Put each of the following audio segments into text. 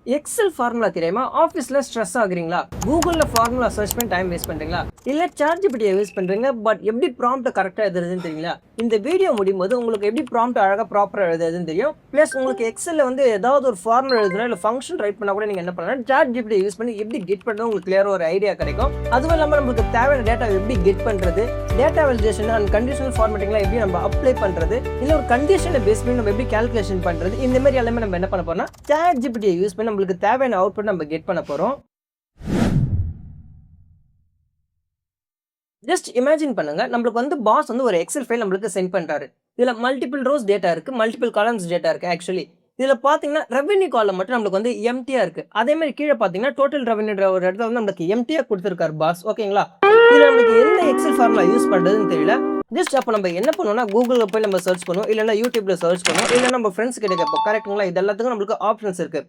XL formula தெரியுமா? ஆஃபீஸில் stress ஆகுறீங்களா? கூகுளில் ஃபார்முலா சர்ச் பண்ணி டைம் வேஸ்ட் பண்ணுறீங்களா? இல்லை சாட்ஜிபிட்டியை யூஸ் பண்ணுறீங்க, பட் எப்படி ப்ராம்ப்ட்டை கரெக்டாக எழுதுறதுன்னு தெரியல. இந்த வீடியோ முடியும் போது உங்களுக்கு எப்படி ப்ராம்ப்ட் அழகாக ப்ராப்பராக எழுதுறதுன்னு தெரியும். ப்ளஸ் உங்களுக்கு எக்ஸலில் வந்து ஏதாவது ஒரு ஃபார்முலா எழுதுனா இல்லை ஃபங்க்ஷன் ரைட் பண்ணால் கூட நீங்கள் என்ன பண்ணலாம், சாட்ஜிபிட்டியை யூஸ் பண்ணி எப்படி கெட் பண்ணுறது உங்களுக்கு கிளியராக ஒரு ஐடியா கிடைக்கும். அதுவும் இல்லாமல் நம்மளுக்கு தேவையான டேட்டா எப்படி கெட் பண்ணுறது, டேட்டா வேலிடேஷன் அண்ட் கண்டிஷனல் ஃபார்மேட்டிங்லாம் எப்படி நம்ம அப்ளை பண்ணுறது, இல்லை ஒரு கண்டிஷனை பேஸ் பண்ணி நம்ம எப்படி கால்குலேஷன் பண்ணுறது, இந்த மாதிரி எல்லாமே நம்ம என்ன பண்ண போறோம்னா சாட்ஜிபிட்டியை யூஸ் பண்ணி நம்மளுக்கு தேவையான அவுட்புட் நம்ம கெட் பண்ண போறோம். ஜஸ்ட் இமேஜின் பண்ணுங்க, நம்மளுக்கு வந்து பாஸ் வந்து ஒரு எக்ஸல் ஃபைல் நம்மளுக்கு சென்ட் பண்றாரு. இதுல மல்டிபிள் ரோஸ் டேட்டா இருக்கு, மல்டிபிள் காலம்ஸ் டேட்டா இருக்கு. ஆக்சுவலி இதுல பாத்தீங்கன்னா ரெவென்யூ காலம் மட்டும் நம்மளுக்கு வந்து எம்டியா இருக்கு. அதே மாதிரி கீழே பாத்தீங்கன்னா டோட்டல் ரெவென்யூ ஒரு இடத்துல வந்து நம்மளுக்கு எம்டியா கொடுத்திருக்காரு பாஸ். ஓகேங்களா? இதுல நம்மளுக்கு என்ன எக்ஸல் ஃபார்முலா யூஸ் பண்றதுன்னு தெரியல. ஜஸ்ட் அப்போ நம்ம என்ன பண்ணுவோம்னா கூகுளில் போய் நம்ம சர்ச் பண்ணுவோம், இல்லைன்னா யூடியூப்ல சர்ச் பண்ணுவோம், இல்லைன்னா நம்ம ஃப்ரெண்ட்ஸ் கிட்ட கேட்போம். கரெக்டுங்களா? இது எல்லாத்துக்கும் நம்மளுக்கு ஆப்ஷன்ஸ் இருக்கு.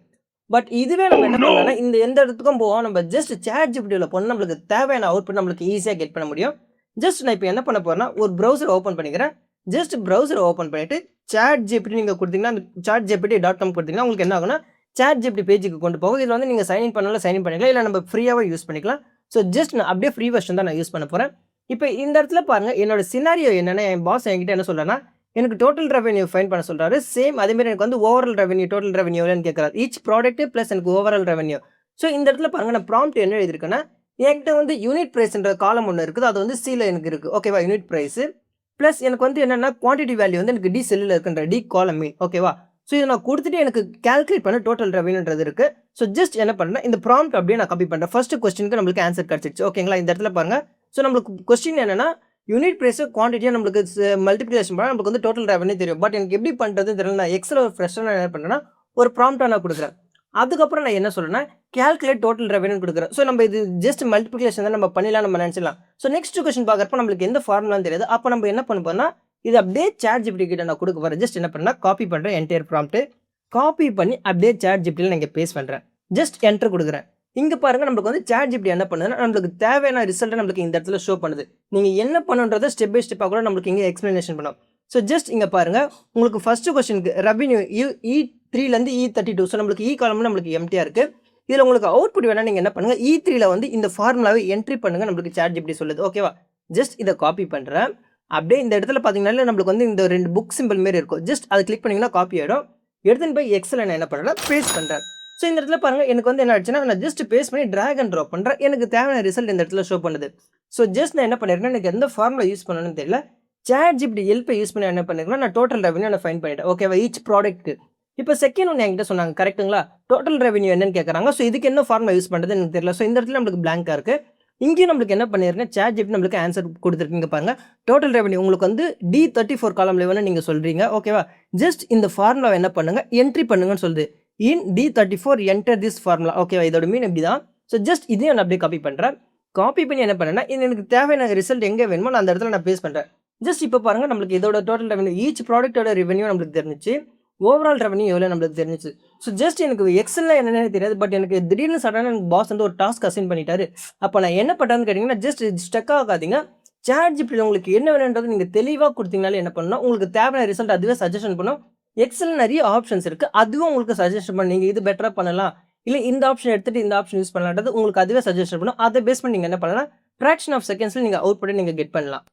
பட் இதுவே நம்ம என்ன பண்ணலாம்னா இந்த எந்த இடத்துக்கும் போவோம், நம்ம ஜஸ்ட் சாட்ஜிபிட்டியில் போனால் நம்மளுக்கு தேவையான அவுட்புட் நம்மளுக்கு ஈஸியாக கெட் பண்ண முடியும். ஜஸ்ட் நான் இப்போ என்ன பண்ண போறேன்னா ஒரு ப்ரௌசர் ஓப்பன் பண்ணிக்கிறேன். ஜஸ்ட் ப்ரௌசர் ஓப்பன் பண்ணிட்டு சாட்ஜிபிட்டி நீங்கள் கொடுத்தீங்கன்னா, அந்த chatgpt.com கொடுத்தீங்கன்னா உங்களுக்கு என்ன ஆகும்னா சாட்ஜிபிட்டி பேஜுக்கு கொண்டு போகும். இதில் வந்து நீங்கள் சைன்இன் பண்ணாலும் சைன்இன் பண்ணிக்கலாம், இல்லை நம்ம ஃப்ரீயாகவே யூஸ் பண்ணிக்கலாம். ஸோ ஜஸ்ட் நான் அப்படியே ஃப்ரீ வெர்ஷன் தான் நான் யூஸ் பண்ண போகிறேன். இப்போ இந்த இடத்துல பாருங்க, என்னோட சினாரியோ என்னன்னா, என் பாஸ் என்கிட்ட என்ன சொல்றேன்னா, எனக்கு டோட்டல் ரெவென்யூ ஃபைன் பண்ண சொல்றாரு. சேம் அதே மாதிரி எனக்கு வந்து ஓவரால் ரெவென்யூ, டோட்டல் ரெவென்யூன்னு கேட்கறாரு. ஈச் ப்ராடக்ட் பிளஸ் எனக்கு ஓவரால் ரெவென்யூ. ஸோ இந்த இடத்துல பாருங்க, நான் ப்ராம்ப்ட் என்ன எழுதிருக்கேன்னா, என்கிட்ட வந்து யூனிட் பிரைஸ்ன்ற காலம் ஒன்று இருக்குது, அது வந்து சில எனக்கு இருக்கு. ஓகேவா? யூனிட் பிரைஸ் பிளஸ் எனக்கு வந்து என்னன்னா குவான்டிட்டி வேல்யூ வந்து எனக்கு டி செல்லில் இருக்குன்ற டி காலம் மீன். ஓகேவா? ஸோ இதை நான் கொடுத்துட்டு எனக்கு கால்குலேட் பண்ண டோட்டல் ரெவென்யூன்றது இருக்கு. ஸோ ஜஸ்ட் என்ன பண்ணேன், இந்த ப்ராம்ப்ட் அப்படியே நான் காப்பி பண்ணுறேன். ஃபர்ஸ்ட் கொஸ்டினுக்கு நம்மளுக்கு ஆன்சர் கிடைச்சிச்சு. ஓகேங்களா? இந்த இடத்துல பாருங்க. ஸோ நம்மளுக்கு கொஸ்டின் என்னன்னா, யூனிட் பிரைஸ் குவான்டிட்டியாக நம்மளுக்கு மல்டிபிகேஷன் பண்ணால் நம்மளுக்கு வந்து டோட்டல் ரெவென்யூ தெரியும். பட் எனக்கு எப்படி பண்ணுறதுன்னு தெரியல. நான் எக்ஸல் ஒரு ஃப்ரெஷ்ஷாக நான் என்ன பண்ணுறேன்னா ஒரு ப்ராம்ப்டாக நான் கொடுக்குறேன். அதுக்கப்புறம் நான் என்ன சொல்றேன்னா கால்குலேட் டோட்டல் ரெவென்யூ கொடுக்குறேன். ஸோ நம்ம இது ஜஸ்ட் மல்டிபிகேஷன் தான் நம்ம பண்ணிடலாம், நம்ம நினச்சிடலாம். ஸோ நெக்ஸ்ட் கொஸ்டின் பார்க்குறப்ப நம்மளுக்கு எந்த ஃபார்முலான்னு தெரியாது. அப்போ நம்ம என்ன பண்ண போறோம்னா இது அப்படியே சாட்ஜிபிட்டி கிட்ட நான் கொடுக்க போகிறேன். ஜஸ்ட் என்ன பண்ணா காப்பி பண்ணுறேன், என்டையர் ப்ராம்ப்ட் காப்பி பண்ணி அப்படியே சாட்ஜிபிட்டியில் நான் பேஸ்ட் பண்ணுறேன். ஜஸ்ட் என்டர் கொடுக்குறேன். இங்கே பாருங்க, நம்மளுக்கு வந்து சாட்ஜிபிட்டி என்ன பண்ணுதுன்னா நம்மளுக்கு தேவையான ரிசல்ட்டை நம்மளுக்கு இந்த இடத்துல ஷோ பண்ணுது. நீங்கள் என்ன பண்ணுன்றதை ஸ்டெப் பை ஸ்டெப்பாக கூட நம்மளுக்கு இங்கே எக்ஸ்பிளனேஷன் பண்ணும். ஸோ ஜஸ்ட் இங்கே பாருங்க, உங்களுக்கு ஃபர்ஸ்ட் கொஸ்டினுக்கு ரெவென்யூ E3லேருந்து E32. ஸோ நம்மளுக்கு இ காலம் நம்மளுக்கு எம்டியாக இருக்குது. இதில் உங்களுக்கு அவுட்புட் வேணால் நீங்கள் என்ன பண்ணுங்கள், E3ல வந்து இந்த ஃபார்முலாவை என்ட்ரி பண்ணுங்கள், நம்மளுக்கு சாட்ஜிபிட்டி சொல்லுது. ஓகேவா? ஜஸ்ட் இதை காப்பி பண்ணுறேன். அப்படியே இந்த இடத்துல பார்த்தீங்கன்னா நம்மளுக்கு வந்து இந்த 2 புக் சிம்பிள் மாரி இருக்கும். ஜஸ்ட் அதை கிளிக் பண்ணிங்கன்னா காப்பி ஆகிடும். எடுத்துன்னு போய் எக்ஸல் நான் என்ன பண்ணுறேன், பேஸ்ட் பண்ணுறேன். ஸோ இந்த இடத்துல பாருங்கள், எனக்கு வந்து என்ன ஆச்சுன்னா நான் ஜஸ்ட் பேஸ்ட் பண்ணி ட்ராக் அண்ட் ட்ராப் பண்ணுறேன். எனக்கு தேவையான ரிசல்ட் இந்த இடத்துல ஷோ பண்ணுது. ஸோ ஜஸ்ட் நான் என்ன பண்ணிருக்கேன், எனக்கு எந்த ஃபார்முலா யூஸ் பண்ணணும்னு தெரியல, சாட்ஜிபிட்டி ஹெல்ப்பை யூஸ் பண்ணி என்ன பண்ணிருக்கேன், நான் டோட்டல் ரெவென்யூ நான் ஃபைன் பண்ணிட்டேன். ஓகேவா? Each product. இப்போ செகண்ட் ஒன்று என்கிட்ட சொன்னாங்க, கரெக்ட்டுங்களா? டோட்டல் ரெவென்யூ என்னன்னு கேட்குறாங்க. ஸோ இதுக்கு என்ன ஃபார்முலா யூஸ் பண்ணுறது எனக்கு தெரியல. ஸோ இந்த இடத்துல நம்மளுக்கு பிளாங்காக இருக்குது. இங்கேயும் நம்மளுக்கு என்ன பண்ணிருக்கேன், சாட்ஜிபிட்டி நம்மளுக்கு ஆன்சர் கொடுத்துருக்கீங்க பாருங்க. டோட்டல் ரெவென்யூ உங்களுக்கு வந்து D34 காலம் லெவலில் நீங்கள் சொல்கிறீங்க. ஓகேவா? ஜஸ்ட் இந்த ஃபார்முலா என்ன பண்ணுங்க, என்ட்ரி பண்ணுங்கன்னு சொல்லுது. இன் D34 என்டர் திஸ் ஃபார்முலா. ஓகேவா? இதோட மீன் இப்படி தான். ஸோ ஜஸ்ட் இதையும் நான் அப்படியே காப்பி பண்ணுறேன். காப்பி பண்ணி என்ன பண்ணேன்னா, இது எனக்கு தேவையான ரிசல்ட் எங்கே வேணுமோ நான் அந்த இடத்துல நான் பேஸ் பண்ணுறேன். ஜஸ்ட் இப்போ பாருங்கள், நம்மளுக்கு இதோட டோட்டல் ரெவென்யூ ஈச் ப்ராடக்ட்டோட ரெவென்யூ நம்மளுக்கு தெரிஞ்சிச்சு. ஓவரால் ரெவென்யூ எவ்வளோ நம்மளுக்கு தெரிஞ்சிச்சு. ஸோ ஜஸ்ட் எனக்கு எக்ஸலில் என்னென்னு தெரியாது. பட் எனக்கு திடீர்னு சடனாக எனக்கு பாஸ் வந்து ஒரு டாஸ்க் அசைன் பண்ணிட்டாரு. அப்போ நான் என்ன பண்ணுறேன்னு கேட்டிங்கன்னா, ஜஸ்ட் ஸ்டக் ஆகாதீங்க. சாட்ஜிபிட்டி உங்களுக்கு என்ன வேணுன்றது நீங்கள் தெளிவாக கொடுத்தீங்கனாலே என்ன பண்ணணும், உங்களுக்கு தேவையான ரிசல்ட் அதுவே சஜஷன் பண்ணும். எக்ஸல் நிறைய ஆப்ஷன்ஸ் இருக்குது, அதுவும் உங்களுக்கு சஜஷன் பண்ணி நீங்கள் இது பெட்டராக பண்ணலாம், இல்லை இந்த ஆப்ஷன் எடுத்துகிட்டு இந்த ஆப்ஷன் யூஸ் பண்ணலான்றது உங்களுக்கு அதுவே சஜஷன் பண்ணும். அதை பேஸ் பண்ணி நீங்கள் என்ன பண்ணலாம், ஃப்ராக்ஷன் ஆஃப் செகண்ட்ஸில் நீங்கள் அவுட் பண்ணி நீங்கள் கெட் பண்ணலாம்.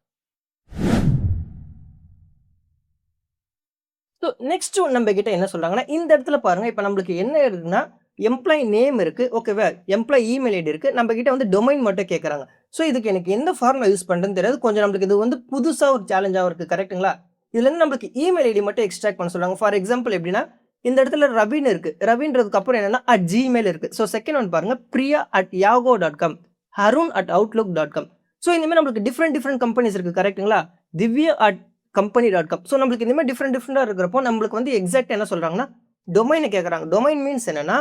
ஸோ நெக்ஸ்ட் நம்ம கிட்ட என்ன சொல்றாங்கன்னா, இந்த இடத்துல பாருங்க, இப்போ நம்மளுக்கு என்ன இருக்குன்னா எம்ப்ளாயி நேம் இருக்கு. ஓகேவா? எம்ப்ளாயி இமெயில் ஐடி இருக்கு. நம்ம கிட்ட வந்து டொமைன் மட்டும் கேட்குறாங்க. ஸோ இதுக்கு எனக்கு எந்த ஃபார்முலா யூஸ் பண்ணுறதுன்னு தெரியாது. கொஞ்சம் நம்மளுக்கு இது வந்து புதுசாக ஒரு சேலஞ்சாகவும் இருக்குது. கரெக்டுங்களா? இதுலேருந்து நம்மளுக்கு இமெயில் ஐடி மட்டும் எக்ஸ்ட்ராக்ட் பண்ண சொல்லுவாங்க. ஃபார் எக்ஸாம்பிள் எப்படின்னா, இந்த இடத்துல ரவின்னு இருக்கு. ரவின்றதுக்கு அப்புறம் என்னன்னா @gmail இருக்கு. ஸோ செகண்ட் ஒன் பாருங்க, priya@yahoo.com, harun@outlook.com. ஸோ இந்த மாதிரி நம்மளுக்கு டிஃப்ரெண்ட் கம்பெனிஸ் இருக்கு. கரெக்டுங்களா? divya@company.com. ஸோ நம்மளுக்கு இந்த மாதிரி டிஃப்ரெண்டாக இருக்கிறப்போ நம்மளுக்கு வந்து எக்ஸாக்ட் என்ன சொல்கிறாங்கன்னா டொமைனை கேட்குறாங்க. டொமைன் மீன்ஸ் என்னன்னா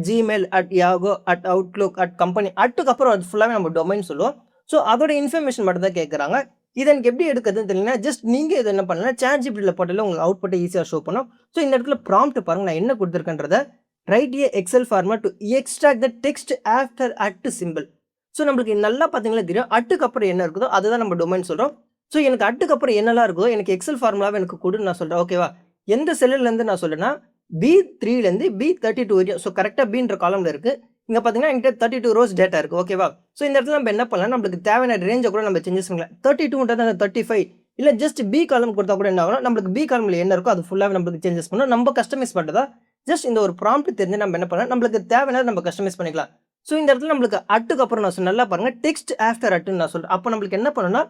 @gmail, @yahoo, @outlook, @company, அப்புறம் அது ஃபுல்லாகவே நம்ம டொமைன் சொல்லுவோம். ஸோ அதோட இன்ஃபர்மேஷன் மட்டும் தான் கேட்குறாங்க. இது எனக்கு எப்படி எடுக்கிறதுன்னு தெரியல. ஜஸ்ட் நீங்கள் இது என்ன பண்ணலாம், சாட்ஜிபிட்டியில் போட்டாலே உங்களுக்கு அவுட்புட்டை ஈஸியாக ஷோ பண்ணும். ஸோ இந்த இடத்துல ப்ராம்ப்ட் பாருங்க, நான் என்ன கொடுத்துருக்கேன்றத, write a Excel format to extract the text after @ so நம்மளுக்கு நல்லா பார்த்தீங்களா தெரியும், அப்புறம் என்ன இருக்குதோ அதுதான் நம்ம டொமைன் சொல்கிறோம். ஸோ எனக்கு அப்புறம் என்னெல்லாம் இருக்குதோ எனக்கு எக்ஸல் ஃபார்முலாவை எனக்கு கொடுன்னு நான் சொல்கிறேன். ஓகேவா? எந்த செல்லுலேருந்து நான் சொல்லுன்னா B3லேருந்து B32 வரையும். ஸோ கரெக்டாக Bன்ற காலமில் இருக்குது. இங்கே பார்த்தீங்கன்னா என்கிட்ட 32 ரோஸ் டேட்டா இருக்குது. ஓகேவா? ஸோ இந்த இடத்துல நம்ம என்ன பண்ணலாம், நம்மளுக்கு தேவையான ரேஞ்சை கூட நம்ம சேஞ்சஸ் பண்ணலாம். 32ன்றது அந்த 35 இல்லை ஜஸ்ட் பி காலம் கொடுத்தா கூட என்ன ஆகும், நம்மளுக்கு பி காலமில் என்ன இருக்கோ அது ஃபுல்லாகவே நம்மளுக்கு சேஞ்சஸ் பண்ணணும். நம்ம கஸ்டமைஸ் பண்ணுறதா ஜஸ்ட் இந்த ஒரு ப்ராம்ப்ட் தெரிஞ்சு நம்ம என்ன பண்ணலாம், நம்மளுக்கு தேவையானது நம்ம கஸ்டமைஸ் பண்ணிக்கலாம். ஸோ இந்த இடத்துல நம்மளுக்கு அட்டுக்கு அப்புறம் நான் நல்லா பாருங்கள், டெக்ஸ்ட் ஆஃப்டர் அட்டுன்னு நான் சொல்கிறேன். அப்போ நம்மளுக்கு என்ன பண்ணணும்னா,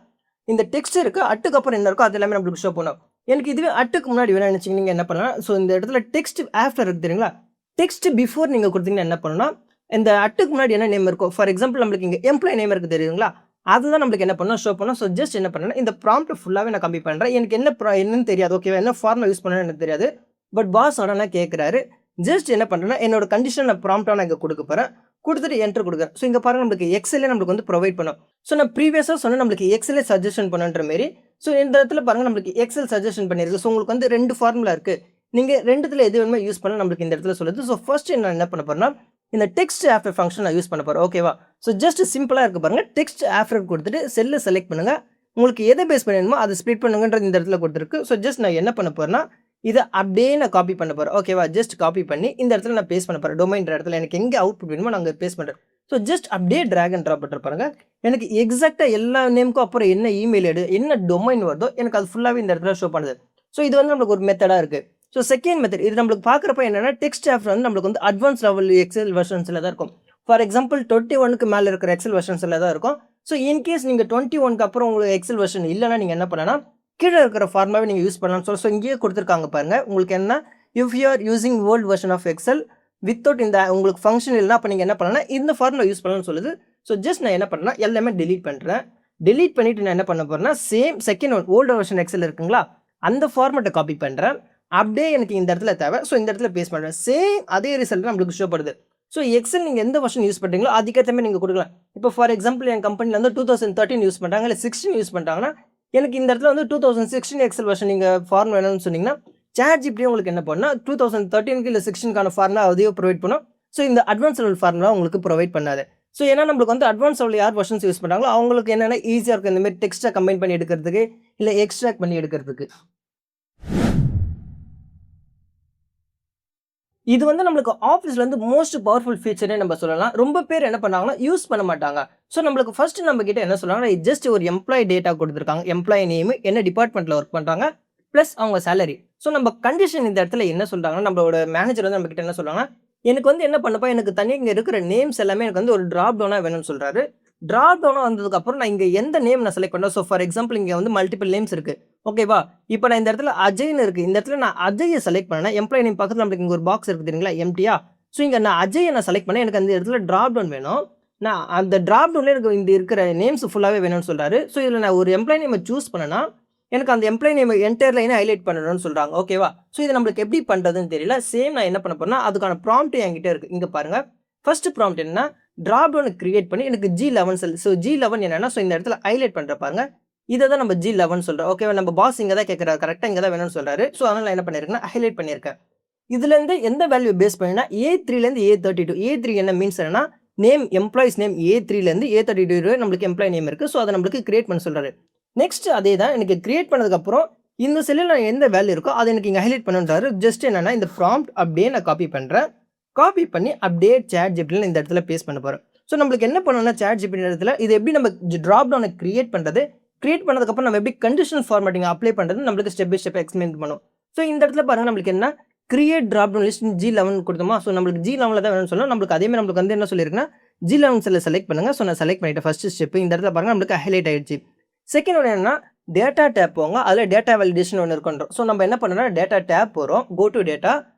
இந்த டெக்ஸ்ட் இருக்குது, அட்டுக்கு அப்புறம் என்ன இருக்கோ அது எல்லாமே நம்மளுக்கு ஷோ பண்ணும். எனக்கு இதுவே அட்டுக்கு முன்னாடி வேணும் நினச்சிங்க நீங்கள் என்ன பண்ணலாம், ஸோ இந்த இடத்துல டெக்ஸ்ட் ஆஃப்டர் இருக்குது தெரியுங்களா, டெக்ஸ்ட் பிஃபோர் நீங்கள் கொடுத்தீங்கன்னா என்ன பண்ணணும்னா, இந்த அட்டுக்கு முன்னாடி என்ன நேம் இருக்கும், ஃபார் எக்ஸாம்பிள் நம்மளுக்கு இங்கே எம்ப்ளாய் நேம் இருக்குது தெரியுங்களா, அதுதான் நம்மளுக்கு என்ன பண்ணணும், ஷோ பண்ணணும். ஸோ ஜஸ்ட் என்ன பண்ணணும், இந்த ப்ராம்ப்ட் ஃபுல்லாகவே நான் கம்மி பண்ணுறேன். எனக்கு என்னன்னு தெரியாது, ஓகேவா, என்ன ஃபார்முலா யூஸ் பண்ணணும்னு எனக்கு தெரியாது. பட் பாஸ் உடனே கேட்குறாரு, ஜஸ்ட் என்ன பண்ணுறேன்னா என்னோட கண்டிஷன் நான் ப்ராம்ப்டாக நான் இங்கே கொடுக்க போகிறேன், கொடுத்துட்டு என்ட்ரு கொடுக்குறேன். ஸோ இங்கே பாருங்கள் நம்மளுக்கு எக்ஸலே நம்மளுக்கு வந்து ப்ரொவைட் பண்ணும். ஸோ நான் ப்ரீவியஸாக சொன்னால் நம்மளுக்கு எக்ஸலே சஜஷன் பண்ணுன்ற மாரி. ஸோ இந்த இடத்துல பாருங்கள் நம்மளுக்கு எக்ஸல் சஜஷன் பண்ணியிருக்கு. ஸோ உங்களுக்கு வந்து 2 ஃபார்முலா இருக்குது, நீங்கள் 2த்துல எது வேணுமோ யூஸ் பண்ண நம்மளுக்கு இந்த இடத்துல சொல்லுது. ஸோ ஃபர்ஸ்ட் நான் என்ன பண்ண போகிறேன்னா, இந்த டெக்ஸ்ட் ஆஃப்டர் ஃபங்க்ஷன் நான் யூஸ் பண்ண போகிறேன். ஓகேவா? ஸோ ஜஸ்ட் சிம்பிளாக இருக்குது பாருங்கள், டெக்ஸ்ட் ஆஃப்டர் கொடுத்துட்டு செல்லை செலக்ட் பண்ணுங்கள், உங்களுக்கு எதை பேஸ் பண்ணணுமோ அதை ஸ்ப்ளிட் பண்ணுங்கன்றது இந்த இடத்துல கொடுத்துருக்கு. ஸோ ஜஸ்ட் நான் என்ன பண்ண போகிறேன்னா, இதை அப்படியே நான் காப்பி பண்ண போகிறேன். ஓகேவா? ஜஸ்ட் காப்பி பண்ணி இந்த இடத்துல நான் பேஸ்ட் பண்ண போகிறேன். டொமைன்ற இடத்துல எனக்கு எங்கே அவுட்புட் வேணுமோ நான் அங்கே பேஸ்ட் பண்ணுறேன். ஸோ ஜஸ்ட் அப்படியே ட்ராக் அண்ட் ட்ராப் பண்ணுற பாருங்க, எனக்கு எக்ஸாக்டாக எல்லா நேமுக்கும் அப்புறம் என்ன இமெயில் ஐடி என்ன டொமைன் வருதோ எனக்கு அது ஃபுல்லாகவே இந்த இடத்துல ஷோ பண்ணுது. ஸோ இது வந்து நம்மளுக்கு ஒரு மெத்தடாக இருக்குது. ஸோ செகண்ட் மெத்தட் இது நம்மளுக்கு பார்க்குறப்ப என்னென்னா, டெக்ஸ்ட் ஆஃப்டர் வந்து நம்மளுக்கு வந்து அட்வான்ஸ் லெவல் எக்ஸல் வெர்ஷன்ஸில் தான் இருக்கும். ஃபார் எக்ஸாம்பிள் 21க்கு மேலே இருக்கிற எக்ஸல் வெர்ஷன்ஸில் தான் இருக்கும். ஸோ இன்கேஸ் நீங்கள் 21க்கு அப்புறம் உங்களுக்கு எக்ஸல் வெர்ஷன் இல்லைனா நீங்கள் என்ன பண்ணலாம், கீழே இருக்கிற ஃபார்மாவே நீங்கள் யூஸ் பண்ணலாம்னு சொல்லி. ஸோ இங்கேயே கொடுத்துருக்காங்க பாருங்கள், உங்களுக்கு என்ன, if you are using old version of Excel without இந்த உங்களுக்கு ஃபங்க்ஷன் இல்லைனா அப்போ நீங்கள் என்ன பண்ணலாம், இந்த ஃபார்முலா யூஸ் பண்ணலாம்னு சொல்லுது. ஸோ ஜஸ்ட் நான் என்ன பண்ணேன்னா எல்லாமே டெலீட் பண்ணுறேன். டெலீட் பண்ணிவிட்டு நான் என்ன பண்ண போகிறேன்னா, same second one old version Excel இருக்குங்களா, அந்த ஃபார்மேட்டை காப்பி பண்ணுறேன். அப்படியே எனக்கு இந்த இடத்துல தேவை, ஸோ இந்த இடத்துல பேஸ்ட் பண்ணுறேன். சேம் அதே ரிசல்ட் நம்மளுக்கு ஷோ பண்ணுது. ஸோ எக்ஸல் நீங்கள் எந்த வெர்ஷன் யூஸ் பண்ணுறீங்களோ அதுக்கேற்ற மாதிரி நீங்கள் கொடுக்கலாம். இப்போ ஃபார் எக்ஸாம்பிள் என் கம்பெனியில் வந்து 2013 யூஸ் பண்ணுறாங்க, இல்லை 16 யூஸ் பண்ணுறாங்கன்னா, எனக்கு இந்த இடத்துல வந்து 2016 எக்ஸல் வெர்ஷன் நீங்கள் ஃபார்ம் வேணும்னு சொன்னீங்கன்னா, ChatGPT உங்களுக்கு என்ன பண்ணால் 2013க்கு இல்லை 16க்கான ஃபார்முலா அதையும் ப்ரொவைட் பண்ணும். ஸோ இந்த அட்வான்ஸ் லெவல் ஃபார்முலா உங்களுக்கு ப்ரொவைட் பண்ணாது. ஸோ ஏன்னா நம்மளுக்கு வந்து அட்வான்ஸ் லெவல் யார் வெர்ஷன்ஸ் யூஸ் பண்ணுறாங்களோ அவங்களுக்கு என்னென்னா ஈஸியாக இருக்கும் இந்த மாதிரி டெக்ஸ்ட்டை கம்பைன் பண்ணி எடுக்கிறதுக்கு, இல்லை எக்ஸ்ட்ராக்ட் பண்ணி எடுக்கிறதுக்கு. இது வந்து நம்மளுக்கு ஆஃபீஸில் வந்து மோஸ்ட் பவர்ஃபுல் ஃபீச்சரே நம்ம சொல்லலாம். ரொம்ப பேர் என்ன பண்ணாங்கன்னா யூஸ் பண்ண மாட்டாங்க. ஸோ நம்மளுக்கு ஃபர்ஸ்ட் நம்ம கிட்ட என்ன சொல்லுவாங்கன்னா, ஜஸ்ட் ஒரு எம்ப்ளாயி டேட்டா கொடுத்துருக்காங்க, எம்ப்ளாயி நேம், என்ன டிபார்ட்மெண்ட்டில் ஒர்க் பண்ணுறாங்க, ப்ளஸ் அவங்க சேலரி. ஸோ நம்ம கண்டிஷன் இந்த இடத்துல என்ன சொல்கிறாங்கன்னா, நம்மளோட மேனேஜர் வந்து நம்ம கிட்ட என்ன சொல்கிறாங்கன்னா, எனக்கு வந்து என்ன பண்ணப்பா, எனக்கு தனியாக இங்கே இருக்கிற நேம்ஸ் எல்லாமே எனக்கு வந்து ஒரு ட்ராப் டவுனாக வேணும்னு சொல்கிறாரு. ட்ராப் டவுனாக வந்ததுக்கப்புறம் நான் இங்கே எந்த நேம் நான் செலக்ட் பண்ணுறேன். ஸோ ஃபார் எக்ஸாம்பிள் இங்கே வந்து மல்டிபிள் நேம்ஸ் இருக்குது, ஓகேவா. இப்போ நான் இந்த இடத்துல அஜய்னு இருக்குது, இந்த இடத்துல நான் அஜயை செலக்ட் பண்ணேன். எம்ப்ளாயி நேம் பக்கத்தில் நம்மளுக்கு இங்கே ஒரு பாக்ஸ் இருக்குது தெரியுங்களா, எம்டியா. ஸோ இங்கே நான் அஜயை நான் செலக்ட் பண்ணேன், எனக்கு அந்த இடத்துல ட்ராப் டவுன் வேணும். நான் அந்த ட்ராப் டவுனில் எனக்கு இந்த இருக்கிற நேம்ஸ் ஃபுல்லாகவே வேணும்னு சொல்கிறாரு. ஸோ இதில் நான் ஒரு எம்ப்ளாயி நேமை சூஸ் பண்ணேன்னா எனக்கு அந்த எம்ப்ளாயி நேம் என்டையர் லைனை ஹைலைட் பண்ணணும்னு சொல்கிறாங்க, ஓகேவா. ஸோ இது நம்மளுக்கு எப்படி பண்ணுறதுன்னு தெரியல. சேம் நான் என்ன பண்ண போறேன்னா, அதுக்கான ப்ராம்ப்ட் என்கிட்ட இருக்குது. இங்கே பாருங்கள், ஃபர்ஸ்ட் ப்ராம்ப்ட் என்னன்னா, ட்ராப் டவுன் கிரியேட் பண்ணி எனக்கு G11 செல். ஸோ G11 என்னன்னா, ஸோ இந்த இடத்துல ஹைலைட் பண்ணுற பாருங்க, இதை தான் நம்ம G11 சொல்கிறோம், ஓகேவா. நம்ம பாஸ் இங்கே தான் கேட்குறாரு, கரெக்டாக இங்கே தான் வேணும்னு சொல்கிறாரு. ஸோ அதனால் நான் என்ன பண்ணியிருக்கேன்னா ஹைலைட் பண்ணியிருக்கேன். இதுலேருந்து எந்த வேல்யூ பேஸ் பண்ணினா A3லேருந்து A32. A3 என்ன மீன்ஸ் என்னன்னா, நேம் எம்ப்ளாயிஸ் நேம் A3லேருந்து A32 நம்மளுக்கு எம்ப்ளாயி நேம் இருக்குது. ஸோ அதை நம்மளுக்கு கிரியேட் பண்ண சொல்கிறாரு. நெக்ஸ்ட் அதே தான் எனக்கு கிரியேட் பண்ணதுக்கப்புறம் இந்த செல்லில் நான் எந்த வேல்யூ இருக்கோ அதை எனக்கு இங்கே ஹைலைட் பண்ணுன்றாரு. ஜஸ்ட் என்னென்னா இந்த ப்ராம்ப்ட் அப்படியே நான் காப்பி பண்ணுறேன். காப்பி பண்ணி அப்படியே ChatGPT இந்த இடத்துல பேஸ்ட் பண்ண போகிறேன். ஸோ நம்மளுக்கு என்ன பண்ணணும்னா, ChatGPT இடத்துல இது எப்படி நம்ம ட்ராப் டவுனை கிரியேட் பண்ணுறது, கிரியேட் பண்ணதுக்கப்புறம் நம்ம எப்படி கண்டிஷனல் ஃபார்மேட்டிங் அப்ளை பண்ணுறது நம்மளுக்கு ஸ்டெப் பை ஸ்டெப் எக்ஸ்பிளைன் பண்ணும். ஸோ இந்த இடத்துல பாருங்கள், நம்மளுக்கு என்ன create drop down list G11 கொடுத்தோமா. ஸோ நம்மளுக்கு G11 தான் வேணும்னு சொல்லணும். நம்மளுக்கு அதேமாதிரி நம்மளுக்கு வந்து என்ன சொல்லியிருக்குன்னா, G11 செல்லை செலக்ட் பண்ணுங்கள். ஸோ நான் செலக்ட் பண்ணிவிட்டேன். ஃபஸ்ட்டு ஸ்டெப் இந்த இடத்துல பாருங்கள் நம்மளுக்கு ஹைலைட் ஆகிடுச்சு. செகண்ட் ஒன்று என்னன்னா, டேட்டா டேப் போங்க, அதில் டேட்டா வேலிடேஷன் ஒன்று இருக்குன்றோம். ஸோ நம்ம என்ன பண்ணுறோம்னா, டேட்டா டேப் போகிறோம், கோ டு டேட்டா,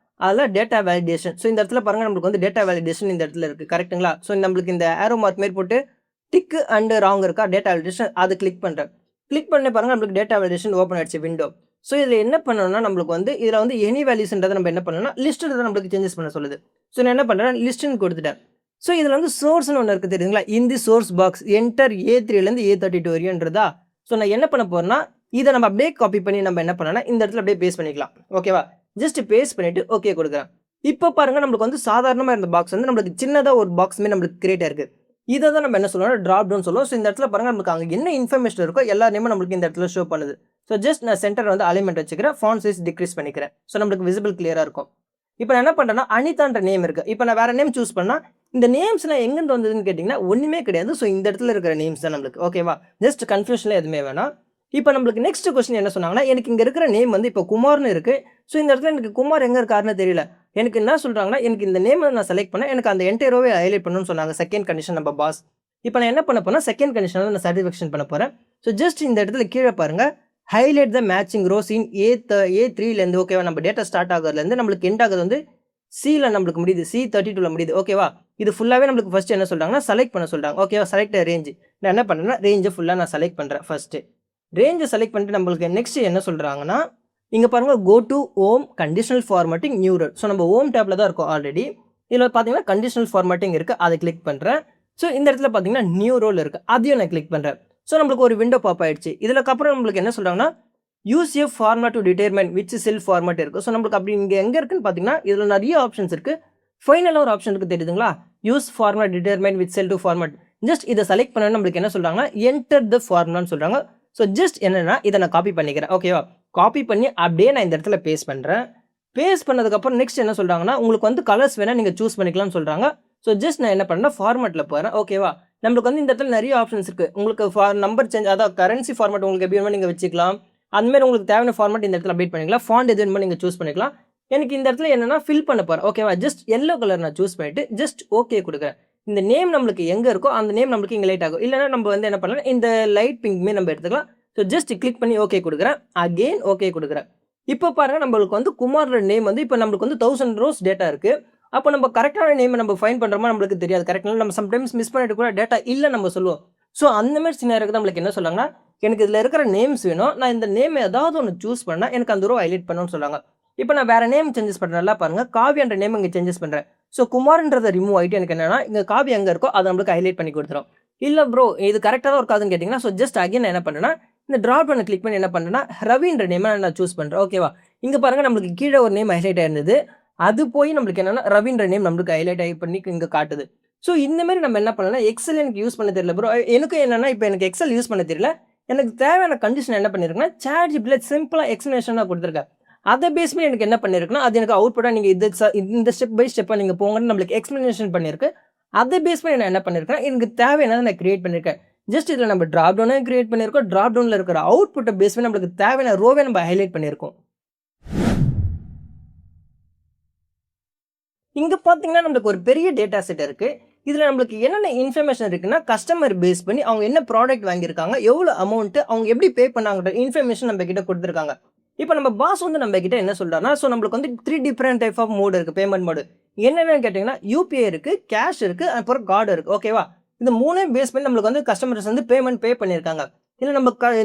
அதில் டேட்டா வேலிடேஷன். ஸோ இந்த இடத்துல பாருங்கள் நம்மளுக்கு வந்து டேட்டா வேலிடேஷன் இந்த இடத்துல இருக்குது, கரெக்ட்டுங்களா. ஸோ நம்மளுக்கு இந்த ஏரோ மார்க் மாரி போட்டு டிக்கு அண்டு ராங் இருக்கா, டேட்டா வேலிடேஷன் அதை கிளிக் பண்ணுறேன். கிளிக் பண்ணி பாருங்கள் நம்மளுக்கு டேட்டா வேலிடேஷன் ஓப்பன் ஆகிடுச்சு விண்டோ. ஸோ இதில் என்ன பண்ணணும்னா, நம்மளுக்கு வந்து இதில் வந்து எனி வேல்யூஸ்ன்றதை நம்ம என்ன பண்ணணும்னா, லிஸ்ட்டில் தான் நம்மளுக்கு சேஞ்சஸ் பண்ண சொல்லுது. ஸோ நான் என்ன பண்ணுறேன், லிஸ்ட்டுன்னு கொடுத்துட்டேன். ஸோ இதில் வந்து சோர்ஸ்னு ஒன்று இருக்குது தெரியுங்களா, இந்த சோர்ஸ் பாக்ஸ் என்டர் A3லேருந்து A32 வரையும்ன்றதா. ஸோ நான் என்ன பண்ண போகிறேன்னா, இதை நம்ம அப்படியே காப்பி பண்ணி நம்ம என்ன பண்ணோம்னா இந்த இடத்துல அப்படியே பேஸ்ட் பண்ணிக்கலாம், ஓகேவா. ஜஸ்ட் பேஸ்ட் பண்ணிவிட்டு ஓகே கொடுக்குறேன். இப்போ பாருங்கள் நம்மளுக்கு வந்து சாதாரணமாக இருந்த பாக்ஸ் வந்து நம்மளுக்கு சின்னதாக ஒரு பாக்ஸ் மாதிரி நம்மளுக்கு கிரியேட் ஆயிருக்கு. இதை தான் நம்ம என்ன சொல்லுவோம்னா ட்ராப் டவுன் சொல்லுவோம். ஸோ இந்த இடத்துல பாருங்கள் நம்மளுக்கு அங்கே என்ன இன்ஃபர்மேஷன் இருக்கோ எல்லா நேமும் நம்மளுக்கு இந்த இடத்துல ஷோ பண்ணுது. ஸோ ஜஸ்ட் நான் சென்டர் வந்து அலைன்மெண்ட் வச்சுக்கிறேன், ஃபாண்ட் சைஸ் டிக்ரீஸ் பண்ணிக்கிறேன். ஸோ நம்மளுக்கு விசிபிள் கிளியராக இருக்கும். இப்போ நான் என்ன பண்ணுறேன்னா அனிதான்ற நேம் இருக்குது. இப்போ நான் வேறு நேம் சூஸ் பண்ணால் இந்த நேம்ஸ்லாம் எங்கேருந்து வந்ததுன்னு கேட்டிங்கன்னா ஒன்றுமே கிடையாது. ஸோ இந்த இடத்துல இருக்கிற நேம்ஸ் தான் நம்மளுக்கு. ஓகேவா? ஜஸ்ட் கன்ஃபியூஷனில் எதுவுமே வேணாம். இப்போ நம்மளுக்கு நெக்ஸ்ட் கொஸ்டின் என்ன சொன்னாங்கன்னா, எனக்கு இங்கே இருக்கிற நேம் வந்து இப்போ குமார்னு இருக்குது. ஸோ இந்த இடத்துல எனக்கு குமார் எங்கே இருக்காருன்னு தெரியல. எனக்கு என்ன சொல்கிறாங்கன்னா, எனக்கு இந்த நேம் நான் செலக்ட் பண்ணேன், எனக்கு அந்த என்டையரோவே ஹைலைட் பண்ணணும்னு சொன்னாங்க. செகண்ட் கண்டிஷன் நம்ம பாஸ். இப்போ நான் என்ன பண்ண போனால் செகண்ட் கண்டிஷனில் நான் சாட்டிஸ்ஃபேக்ஷன் பண்ண போகிறேன். ஸோ ஜஸ்ட் இந்த இடத்துல கீழே பாருங்கள், ஹைலைட் த மேட்சிங் ரோஸ் இன் A3லேருந்து. ஓகேவா? நம்ம டேட்டா ஸ்டார்ட் ஆகிறதுலேருந்து நம்மளுக்கு எண்ட் ஆகுது வந்து சியில் நம்மளுக்கு முடியுது, C32ல முடியுது. ஓகேவா? இது ஃபுல்லாகவே நம்மளுக்கு ஃபஸ்ட்டு என்ன சொல்கிறாங்கன்னா செலக்ட் பண்ண சொல்கிறாங்க. ஓகேவா? Select range. நான் என்ன பண்ணுறேன்னா ரேஞ்சை ஃபுல்லாக நான் செலக்ட் பண்ணுறேன். ஃபஸ்ட்டு ரேஞ்சை செலக்ட் பண்ணிட்டு நம்மளுக்கு நெக்ஸ்ட் என்ன சொல்கிறாங்கன்னா, இங்கே பாருங்கள், go to home conditional formatting new rule. So நம்ம ஹோம் டேப்பில் தான் இருக்கும் ஆல்ரெடி. இதில் பார்த்தீங்கன்னா கண்டிஷனல் ஃபார்மேட்டிங் இருக்குது, அதை கிளிக் பண்ணுறேன். ஸோ இந்த இடத்துல பார்த்தீங்கன்னா நியூ ரோல் இருக்குது, அதையும் நான் கிளிக் பண்ணுறேன். ஸோ நம்மளுக்கு ஒரு விண்டோ பாப் ஆயிடுச்சு. இதுக்கப்புறம் நம்மளுக்கு என்ன சொல்கிறாங்கன்னா, use A format to determine which sell format இருக்குது. ஸோ நம்மளுக்கு அப்படி இங்கே எங்கே இருக்குன்னு பார்த்தீங்கன்னா இதில் நிறைய ஆப்ஷன்ஸ் இருக்குது. ஃபைனலாக ஒரு ஆப்ஷன் இருக்குது, தெரியுதுங்களா? Use format determine which sell to format. Just இதை செலக்ட் பண்ணணும். நம்மளுக்கு என்ன சொல்கிறாங்கன்னா என்டர் த ஃபார்முலான்னு சொல்கிறாங்க. ஸோ ஜஸ்ட் என்னென்னா இதை நான் காப்பி பண்ணிக்கிறேன். ஓகேவா? காப்பி பண்ணி அப்படியே நான் இந்த இடத்துல பேஸ்ட் பண்ணுறேன். பேஸ்ட் பண்ணதுக்கப்புறம் நெக்ஸ்ட் என்ன சொல்கிறாங்கன்னா, உங்களுக்கு வந்து கலர்ஸ் வேணால் நீங்கள் சூஸ் பண்ணிக்கலாம்னு சொல்கிறாங்க. ஸோ ஜஸ்ட் நான் என்ன பண்ணேன்னா ஃபார்மேட்டில் போகிறேன். ஓகேவா? நம்மளுக்கு வந்து இந்த இடத்துல நிறைய ஆப்ஷன்ஸ் இருக்குது. உங்களுக்கு நம்பர் சேஞ்ச், அதாவது கரன்சி ஃபார்மேட் உங்களுக்கு எப்படி வேணுமோ நீங்கள் வச்சுக்கலாம். அந்தமாதிரி உங்களுக்கு தேவையான ஃபார்மேட் இந்த இடத்துல அப்டேட் பண்ணிக்கலாம். ஃபாண்ட் எது வேணுமோ நீங்கள் சூஸ் பண்ணிக்கலாம். எனக்கு இந்த இடத்துல என்னென்னா ஃபில் பண்ண போகிறேன். ஓகேவா? ஜஸ்ட் எல்லோ கலர் நான் சூஸ் பண்ணிவிட்டு ஜஸ்ட் ஓகே கொடுக்குறேன். இந்த நேம் நம்மளுக்கு எங்கே இருக்கோ அந்த நேம் நம்மளுக்கு இங்கே லைட் ஆகும். இல்லைனா நம்ம வந்து என்ன பண்ணலாம், இந்த லைட் பிங்க்மே நம்ம எடுத்துக்கலாம். ஸோ ஜஸ்ட் கிளிக் பண்ணி ஓகே கொடுக்குறேன். அகெயின் ஓகே கொடுக்குறேன். இப்போ பாருங்கள், நம்மளுக்கு வந்து குமாரோட நேம் வந்து இப்போ நம்மளுக்கு வந்து 1000 ரோஸ் டேட்டா இருக்குது. அப்போ நம்ம கரெக்டான நேம் நம்ம ஃபைன் பண்ணுறோமா நம்மளுக்கு தெரியாது. கரெக்டாக நம்ம சம்டைம்ஸ் மிஸ் பண்ணிட்டு கூட டேட்டா இல்லை நம்ம சொல்லுவோம். ஸோ அந்தமாதிரி சினாரியோக்கு நம்மளுக்கு என்ன சொல்கிறாங்கன்னா, எனக்கு இதில் இருக்கிற நேம்ஸ் வேணும், நான் இந்த நேம் ஏதாவது ஒன்று சூஸ் பண்ணால் எனக்கு அந்த ரோ ஹைலைட் பண்ணணும்னு சொல்கிறாங்க. இப்போ நான் வேறு நேம் சேஞ்சஸ் பண்ணுறேன். நல்லா பாருங்கள், காவியான்ற நேம் இங்கே சேஞ்சஸ் பண்ணுறேன். ஸோ குமார்ன்றதை ரிமூவ் ஆகிட்டு எனக்கு என்னென்னா இங்கே காவி எங்கே இருக்கோ அதை நம்மளுக்கு ஹைலைட் பண்ணி கொடுத்துரும். இல்லை ப்ரோ இது கரெக்டாக தான் இருக்காதுன்னு கேட்டிங்கன்னா, ஸோ ஜஸ்ட் அகைன் நான் என்ன பண்ணுறேன்னா இந்த ட்ராப் பண்ண கிளிக் பண்ணி என்ன பண்ணுறேன்னா ரவின்ற நேமை நான் சூஸ் பண்ணுறேன். ஓகேவா? இங்கே பாருங்கள், நம்மளுக்கு கீழே ஒரு நேம் ஹைலைட் ஆயிருந்தது, அது போய் நம்மளுக்கு என்னென்னா ரவின்ற நேம் நம்மளுக்கு ஹைலைட் ஆகி பண்ணி இங்கே காட்டுது. ஸோ இந்தமாரி நம்ம என்ன பண்ணலாம், எக்ஸல் எனக்கு யூஸ் பண்ண தெரியல ப்ரோ. எனக்கு என்னென்னா இப்போ எனக்கு எக்ஸல் யூஸ் பண்ண தெரியல, எனக்கு தேவையான கண்டிஷன் என்ன பண்ணியிருக்குன்னா ChatGPTல சிம்பிளாக எக்ஸ்ப்ளனேஷனாக கொடுத்துருக்கேன். அதை பேஸ் பண்ணி எனக்கு என்ன பண்ணியிருக்குன்னா, அது எனக்கு அவுட்புட்டாக நீங்கள் இந்த ஸ்டெப் பை ஸ்டெப்பாக நீங்கள் போங்கன்னு நம்மளுக்கு எக்ஸ்ப்ளனேஷன் பண்ணியிருக்கு. அதை பேஸ் பண்ணி நான் என்ன பண்ணியிருக்கேன், எனக்கு தேவையானதை நான் கிரியேட் பண்ணியிருக்கேன். ஜஸ்ட் இதில் நம்ம ட்ராப் டவுனே கிரியேட் பண்ணியிருக்கோம். ட்ராப் டவுனில் இருக்கிற அவுட்புட்டை பேஸ் பண்ணி நம்மளுக்கு தேவையான ரோவை நம்ம ஹைலைட் பண்ணியிருக்கோம். இங்கே பார்த்தீங்கன்னா நம்மளுக்கு ஒரு பெரிய டேட்டா செட் இருக்குது. இதில் நம்மளுக்கு என்னென்ன இன்ஃபர்மேஷன் இருக்குன்னா, கஸ்டமர் பேஸ் பண்ணி அவங்க என்ன ப்ராடக்ட் வாங்கியிருக்காங்க, எவ்வளோ அமௌண்ட்டு, அவங்க எப்படி பே பண்ணாங்கன்ற இன்ஃபர்மேஷன் நம்ம கிட்ட கொடுத்துருக்காங்க. இப்போ நம்ம பாஸ் வந்து நம்ம கிட்ட என்ன சொல்கிறாருன்னா, ஸோ நம்மளுக்கு வந்து 3 டிஃப்ரெண்ட் டைப் ஆஃப் மோடு இருக்குது, பேமெண்ட் மோடு. என்னென்னு கேட்டிங்கன்னா UPI இருக்குது, கேஷ் இருக்குது, அப்புறம் கார்டு இருக்குது. ஓகேவா? இந்த 3 பேஸ் பண்ணி நம்மளுக்கு வந்து கஸ்டமர்ஸ் வந்து பேமெண்ட் பே பண்ணியிருக்காங்க. இல்லை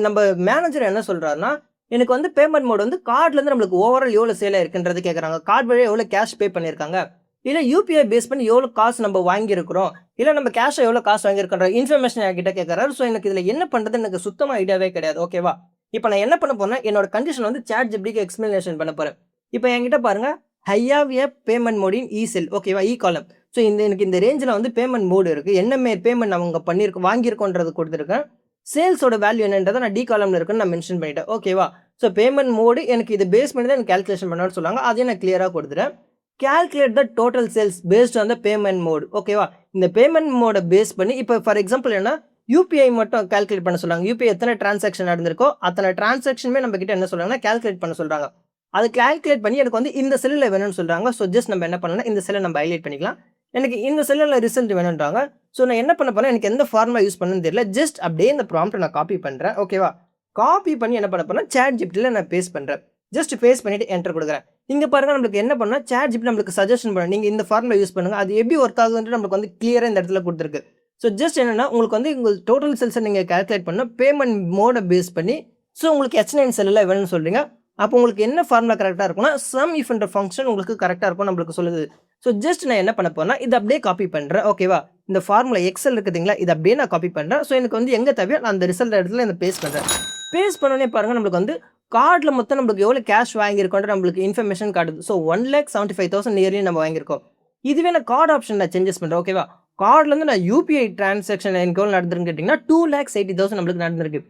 நம்ம மேனேஜர் என்ன சொல்கிறாருன்னா, எனக்கு வந்து பேமெண்ட் மோடு வந்து கார்ட்லேருந்து நம்மளுக்கு ஓவரால் எவ்வளோ சேல் ஆயிருக்குன்றது கேட்குறாங்க. கார்டு வழியாக எவ்வளோ கேஷ் பே பண்ணியிருக்காங்க, இல்லை UPI பேஸ் பண்ணி எவ்வளோ காசு நம்ம வாங்கியிருக்கிறோம், இல்லை நம்ம கேஷை எவ்வளோ காசு வாங்கியிருக்கிற இன்ஃபர்மேஷன் என்கிட்ட கேட்குறாரு. ஸோ எனக்கு இதில் என்ன பண்ணுறது எனக்கு சுத்தமாக ஐடியாவே கிடையாது. ஓகேவா? இப்போ நான் என்ன பண்ண போறேன்னா, என்னோட கண்டிஷன் வந்து ChatGPTக்கு எக்ஸ்ப்ளனேஷன் பண்ண போகிறேன். இப்போ என்கிட்ட பாருங்கள், I have a payment mode in cell. ஓகேவா? காலம். ஸோ எனக்கு இந்த ரேஞ்சில் வந்து பேமெண்ட் மோடு இருக்குது, என்ன மாரி பேமெண்ட் அவங்க வாங்கியிருக்கோன்றது கொடுத்துருக்கேன். சேல்ஸோட வேல்யூ என்னன்றதை நான் காலம்ல இருக்குன்னு நான் மென்ஷன் பண்ணிட்டேன். ஓகேவா? ஸோ பேமெண்ட் மோடு எனக்கு இது பேஸ் பண்ணி தான் எனக்கு கேல்குலேஷன் பண்ணணும்னு சொல்லுவாங்க. அதையும் நான் கிளியராக கொடுத்துறேன். calculate the total sales based on the payment mode. ஓகேவா? இந்த பேமெண்ட் மோட பேஸ் பண்ணி இப்போ ஃபார் எக்ஸாம்பிள் என்ன UPI மட்டும் கால்குலேட் பண்ண சொல்றாங்க. UPI எத்தனை டிரான்சாக்ஷன் நடந்திருக்கோ அத்தனை டிரான்சாக்ஷனுமே நம்ம கிட்ட என்ன சொல்றாங்கன்னா கால்குலேட் பண்ண சொல்றாங்க. அது கால்குலேட் பண்ணி எனக்கு வந்து இந்த செல்லில் வேணும்னு சொல்றாங்க. ஸோ ஜஸ்ட் நம்ம என்ன பண்ணலாம், இந்த செல்லை நம்ம ஹைலைட் பண்ணிக்கலாம். எனக்கு இந்த செல்லில் ரிசல்ட் வேணுன்றாங்க. ஸோ நான் என்ன பண்ண போறேன், எனக்கு எந்த ஃபார்முலா யூஸ் பண்ணணும்னு தெரியல. ஜஸ்ட் அப்படியே இந்த ப்ராம்ப்ட்டை நான் காப்பி பண்ணுறேன். ஓகேவா? காப்பி பண்ணி என்ன பண்ண போறேன், ChatGPTல நான் பேஸ்ட் பண்ணுறேன். ஜஸ்ட் பேஸ்ட் பண்ணிட்டு என்டர் கொடுக்குறேன். இங்கே பாருங்க, நம்மளுக்கு என்ன பண்ணால் ChatGPT நம்மளுக்கு சஜஷன் பண்ண, நீங்கள் இந்த ஃபார்முலா யூஸ் பண்ணுங்க, அது எப்படி ஒர்க் ஆகுதுன்ட்டு நம்மளுக்கு வந்து கிளியராக இந்த இடத்துல கொடுத்துருக்கு. ஸோ ஜஸ்ட் என்னன்னா, உங்களுக்கு வந்து உங்கள் டோட்டல் செல்ஸை நீங்கள் கால்குலேட் பண்ணால் பேமெண்ட் மோடை பேஸ் பண்ணி ஸோ உங்களுக்கு H9 செல்லில் வேணும்னு சொல்கிறீங்க. அப்போ உங்களுக்கு என்ன ஃபார்முலா கரெக்டாக இருக்கும்னா சம் இஃப்ன்ற ஃபங்க்ஷன் உங்களுக்கு கரெக்டாக இருக்கும் நம்மளுக்கு சொல்லுது. ஸோ ஜஸ்ட் நான் என்ன பண்ண போறேன்னா, இதை அப்படியே காப்பி பண்ணுறேன். ஓகேவா? இந்த ஃபார்முலா எக்ஸல் இருக்குதுங்களா, இதை அப்படியே நான் காப்பி பண்ணுறேன். ஸோ எனக்கு வந்து எங்கே தேவையோ நான் அந்த ரிசல்ட் இடத்துல இந்த பேஸ்ட் பண்ணுறேன். பேஸ்ட் பண்ணோன்னே பாருங்கள், நம்மளுக்கு வந்து கார்டில் மொத்தம் நம்மளுக்கு எவ்வளோ கேஷ் வாங்கியிருக்கோன்ற நம்மளுக்கு இன்ஃபர்மேஷன் காட்டுது. ஸோ 1,75,000 நியர்லி நம்ம வாங்கியிருக்கோம். இதுவே நான் கார்டு ஆப்ஷன் நான் சேஞ்சஸ் பண்ணுறேன். ஓகேவா? கார்ட்லேருந்து நான் UPI டிரான்சாக்ஷன் எனக்கு எவ்வளோ நடந்திருக்குன்னு கேட்டிங்கன்னா 2,80,000 நம்மளுக்கு நடந்திருக்கு.